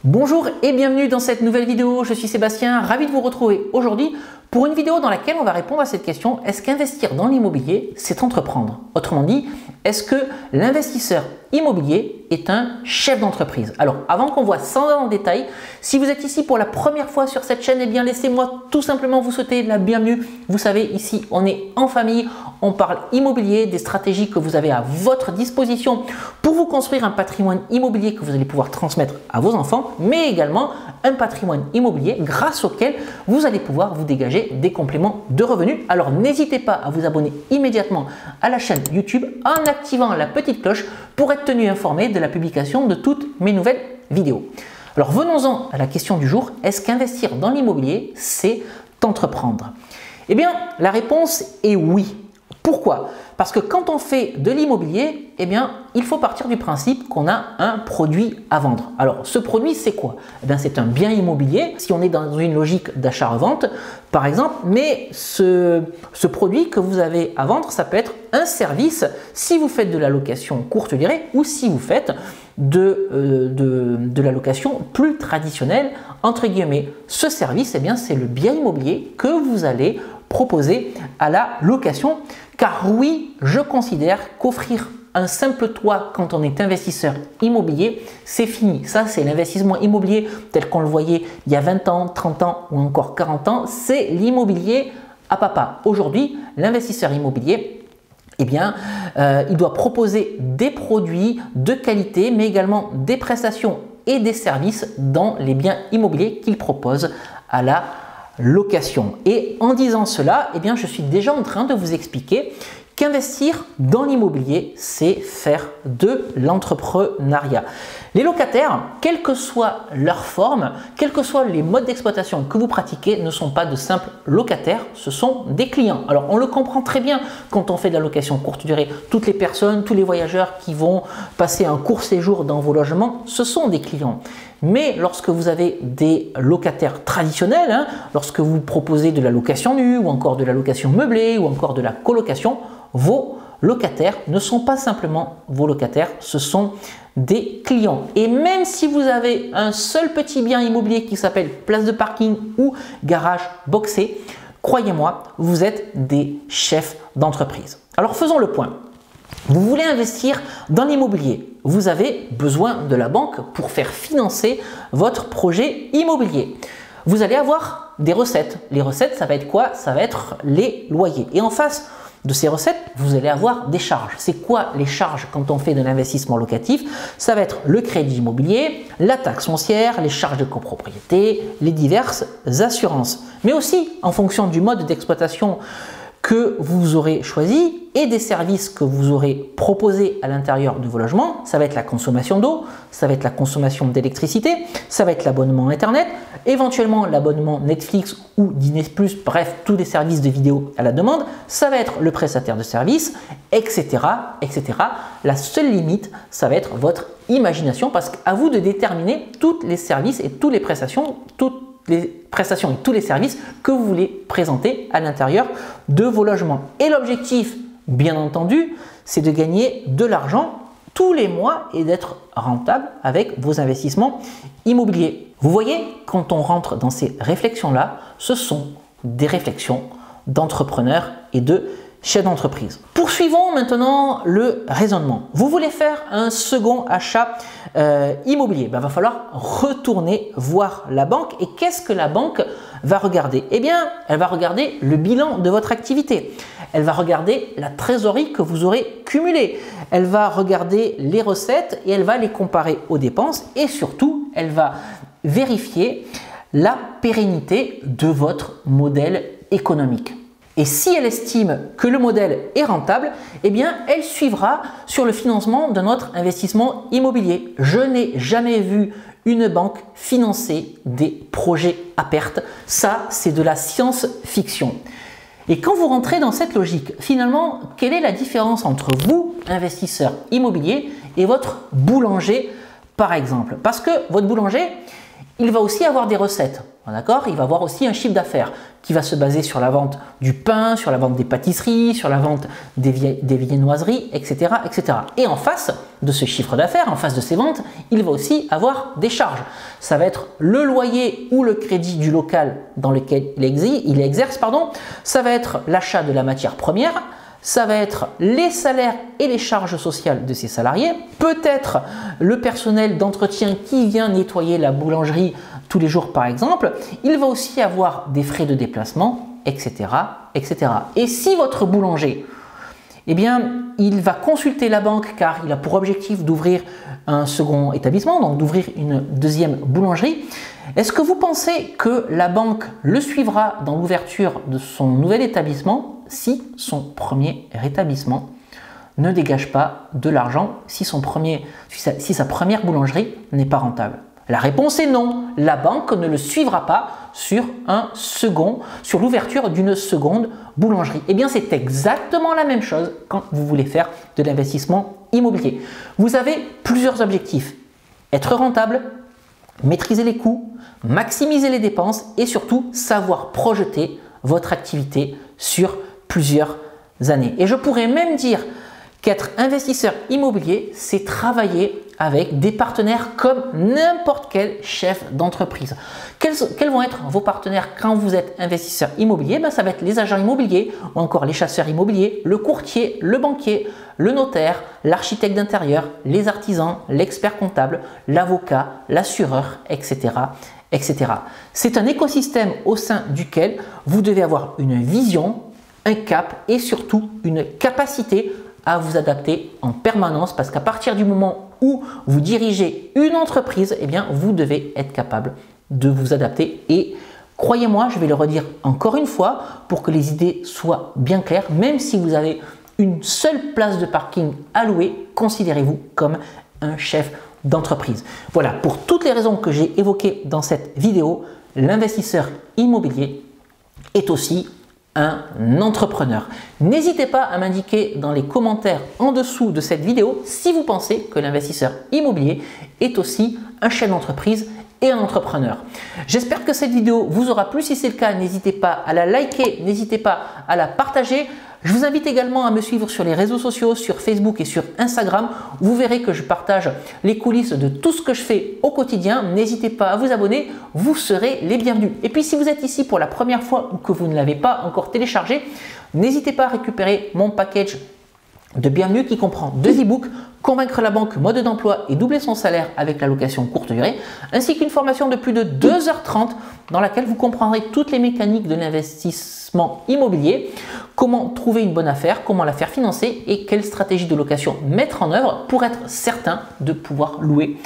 Bonjour et bienvenue dans cette nouvelle vidéo, je suis Sébastien, ravi de vous retrouver aujourd'hui pour une vidéo dans laquelle on va répondre à cette question: est-ce qu'investir dans l'immobilier, c'est entreprendre? Autrement dit, est-ce que l'investisseur immobilier est un chef d'entreprise? Alors avant qu'on voit ça en détail, si vous êtes ici pour la première fois sur cette chaîne, eh bien laissez-moi tout simplement vous souhaiter la bienvenue. Vous savez, ici on est en famille, on parle immobilier, des stratégies que vous avez à votre disposition pour vous construire un patrimoine immobilier que vous allez pouvoir transmettre à vos enfants, mais également un patrimoine immobilier grâce auquel vous allez pouvoir vous dégager des compléments de revenus. Alors n'hésitez pas à vous abonner immédiatement à la chaîne YouTube en activant la petite cloche pour être tenu informé de la publication de toutes mes nouvelles vidéos. Alors venons-en à la question du jour: est-ce qu'investir dans l'immobilier, c'est entreprendre? Eh bien la réponse est oui. Pourquoi? Parce que quand on fait de l'immobilier, eh bien, il faut partir du principe qu'on a un produit à vendre. Alors, ce produit, c'est quoi? Eh bien, c'est un bien immobilier, si on est dans une logique d'achat-revente, par exemple, mais ce produit que vous avez à vendre, ça peut être un service si vous faites de la location courte durée ou si vous faites de la location plus traditionnelle, entre guillemets. Ce service, eh bien, c'est le bien immobilier que vous allez proposer à la location. Car oui, je considère qu'offrir un simple toit quand on est investisseur immobilier, c'est fini. Ça, c'est l'investissement immobilier tel qu'on le voyait il y a 20 ans, 30 ans ou encore 40 ans. C'est l'immobilier à papa. Aujourd'hui, l'investisseur immobilier, eh bien, il doit proposer des produits de qualité, mais également des prestations et des services dans les biens immobiliers qu'il propose à la location. Et en disant cela, eh bien, je suis déjà en train de vous expliquer qu'investir dans l'immobilier, c'est faire de l'entrepreneuriat. Les locataires, quelle que soit leur forme, quels que soient les modes d'exploitation que vous pratiquez, ne sont pas de simples locataires, ce sont des clients. Alors on le comprend très bien quand on fait de la location courte durée. Toutes les personnes, tous les voyageurs qui vont passer un court séjour dans vos logements, ce sont des clients. Mais lorsque vous avez des locataires traditionnels, lorsque vous proposez de la location nue ou encore de la location meublée ou encore de la colocation, vos locataires ne sont pas simplement vos locataires, ce sont des clients. Et même si vous avez un seul petit bien immobilier qui s'appelle place de parking ou garage boxé, croyez-moi, vous êtes des chefs d'entreprise. Alors faisons le point. Vous voulez investir dans l'immobilier, vous avez besoin de la banque pour faire financer votre projet immobilier. Vous allez avoir des recettes. Les recettes, ça va être quoi? Ça va être les loyers. Et en face de ces recettes, vous allez avoir des charges. C'est quoi les charges quand on fait de l'investissement locatif? Ça va être le crédit immobilier, la taxe foncière, les charges de copropriété, les diverses assurances. Mais aussi, en fonction du mode d'exploitation que vous aurez choisi et des services que vous aurez proposés à l'intérieur de vos logements, ça va être la consommation d'eau, ça va être la consommation d'électricité, ça va être l'abonnement internet, éventuellement l'abonnement Netflix ou Disney+, bref, tous les services de vidéo à la demande, ça va être le prestataire de service, etc., etc. La seule limite, ça va être votre imagination, parce qu'à vous de déterminer tous les services et toutes les prestations, et tous les services que vous voulez présenter à l'intérieur de vos logements. Et l'objectif, bien entendu, c'est de gagner de l'argent tous les mois et d'être rentable avec vos investissements immobiliers. Vous voyez, quand on rentre dans ces réflexions-là, ce sont des réflexions d'entrepreneurs et de chef d'entreprise. Poursuivons maintenant le raisonnement. Vous voulez faire un second achat immobilier, va falloir retourner voir la banque. Et qu'est-ce que la banque va regarder? Eh bien, elle va regarder le bilan de votre activité. Elle va regarder la trésorerie que vous aurez cumulée. Elle va regarder les recettes et elle va les comparer aux dépenses. Et surtout, elle va vérifier la pérennité de votre modèle économique. Et si elle estime que le modèle est rentable, eh bien, elle suivra sur le financement de notre investissement immobilier. Je n'ai jamais vu une banque financer des projets à perte. Ça, c'est de la science-fiction. Et quand vous rentrez dans cette logique, finalement, quelle est la différence entre vous, investisseur immobilier, et votre boulanger, par exemple? Parce que votre boulanger, Il va aussi avoir des recettes, d'accord? Il va avoir aussi un chiffre d'affaires qui va se baser sur la vente du pain, sur la vente des pâtisseries, sur la vente des viennoiseries, etc., etc. Et en face de ce chiffre d'affaires, en face de ces ventes, il va aussi avoir des charges. Ça va être le loyer ou le crédit du local dans lequel il exerce, ça va être l'achat de la matière première, ça va être les salaires et les charges sociales de ses salariés, peut-être le personnel d'entretien qui vient nettoyer la boulangerie tous les jours par exemple. Il va aussi avoir des frais de déplacement, etc., etc. Et si votre boulanger, eh bien, il va consulter la banque car il a pour objectif d'ouvrir un second établissement, donc d'ouvrir une deuxième boulangerie, est-ce que vous pensez que la banque le suivra dans l'ouverture de son nouvel établissement si son premier établissement ne dégage pas de l'argent, si sa première boulangerie n'est pas rentable? La réponse est non. La banque ne le suivra pas sur l'ouverture d'une seconde boulangerie. Eh bien, c'est exactement la même chose quand vous voulez faire de l'investissement immobilier. Vous avez plusieurs objectifs. Être rentable, maîtriser les coûts, maximiser les dépenses et surtout savoir projeter votre activité sur plusieurs années. Et je pourrais même dire qu'être investisseur immobilier, c'est travailler avec des partenaires comme n'importe quel chef d'entreprise. Quels vont être vos partenaires quand vous êtes investisseur immobilier? Ça va être les agents immobiliers ou encore les chasseurs immobiliers, le courtier, le banquier, le notaire, l'architecte d'intérieur, les artisans, l'expert comptable, l'avocat, l'assureur, etc., etc. C'est un écosystème au sein duquel vous devez avoir une vision, un cap et surtout une capacité à vous adapter en permanence parce qu'à partir du moment où vous dirigez une entreprise, eh bien, vous devez être capable de vous adapter. Et croyez-moi, je vais le redire encore une fois pour que les idées soient bien claires, même si vous avez une seule place de parking à louer, considérez-vous comme un chef d'entreprise. Voilà, pour toutes les raisons que j'ai évoquées dans cette vidéo, l'investisseur immobilier est aussi un entrepreneur. N'hésitez pas à m'indiquer dans les commentaires en dessous de cette vidéo si vous pensez que l'investisseur immobilier est aussi un chef d'entreprise et un entrepreneur. J'espère que cette vidéo vous aura plu. Si c'est le cas, n'hésitez pas à la liker, n'hésitez pas à la partager. Je vous invite également à me suivre sur les réseaux sociaux, sur Facebook et sur Instagram. Vous verrez que je partage les coulisses de tout ce que je fais au quotidien. N'hésitez pas à vous abonner, vous serez les bienvenus. Et puis si vous êtes ici pour la première fois ou que vous ne l'avez pas encore téléchargé, n'hésitez pas à récupérer mon package de bienvenue qui comprend 2 e-books, Convaincre la banque, mode d'emploi et doubler son salaire avec la location courte durée, ainsi qu'une formation de plus de 2h30 dans laquelle vous comprendrez toutes les mécaniques de l'investissement immobilier, comment trouver une bonne affaire, comment la faire financer et quelle stratégie de location mettre en œuvre pour être certain de pouvoir louer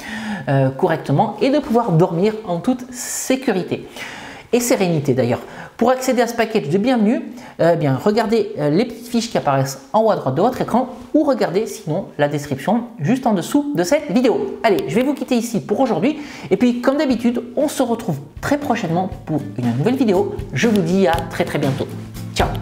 correctement et de pouvoir dormir en toute sécurité et sérénité d'ailleurs. Pour accéder à ce package de bienvenue, regardez les petites fiches qui apparaissent en haut à droite de votre écran ou regardez sinon la description juste en dessous de cette vidéo. Allez, je vais vous quitter ici pour aujourd'hui et puis comme d'habitude, on se retrouve très prochainement pour une nouvelle vidéo. Je vous dis à très bientôt. Ciao!